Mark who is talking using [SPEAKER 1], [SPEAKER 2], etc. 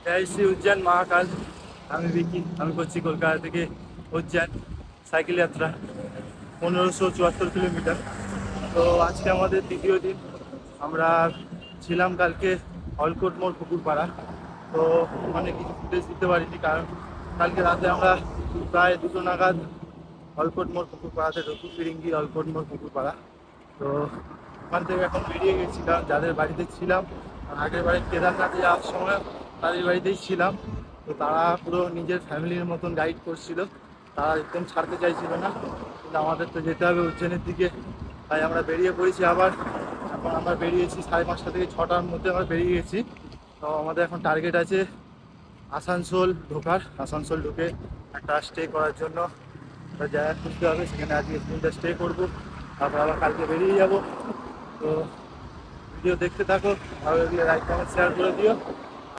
[SPEAKER 1] जय श्री उज्जैन महाकाल। আমি বিকি, আমি করছি কলকাতা থেকে উজ্জैन সাইকেল যাত্রা 1574 কিলোমিটার। তো আজকে আমাদের দ্বিতীয় দিন। আমরা ছিলাম কালকে অলকোট মোড় পুকুরপাড়া। তো ওখানে কিছু ফুটেজ দিতে পারিনি, কারণ কালকে রাতে আমরা প্রায় 2টো নাগাদ অলকোট মোড় পুকুরপাড়াতে ঢুকি, ফিরিঙ্গি অলকোট মোড় পুকুরপাড়া। তো ওখান থেকে এখন বেরিয়ে গেছি, কারণ যাদের বাড়িতে ছিলাম আগের বাড়ি কেদারনাথে যাওয়ার সময় তাদের বাড়িতেই ছিলাম। তো তারা পুরো নিজের ফ্যামিলির মতন গাইড করছিল, তারা একদম ছাড়তে চাইছিল না, কিন্তু আমাদের তো যেতে হবে উজ্জয়নের দিকে। তাই আমরা বেরিয়ে পড়েছি আবার। এখন আমরা বেরিয়েছি 5:30 থেকে 6টার মধ্যে আমরা বেরিয়ে গেছি। তো আমাদের এখন টার্গেট আছে আসানসোল ঢোকার, আসানসোল ঢুকে একটা স্টে করার জন্য একটা জায়গা খুঁজতে হবে, সেখানে আজকে দিনটা স্টে করবো, তারপর আবার কালকে বেরিয়ে যাব। তো ভিডিও দেখতে থাকো, ভালো লাগলে লাইক কমেন্ট শেয়ার করে দিও।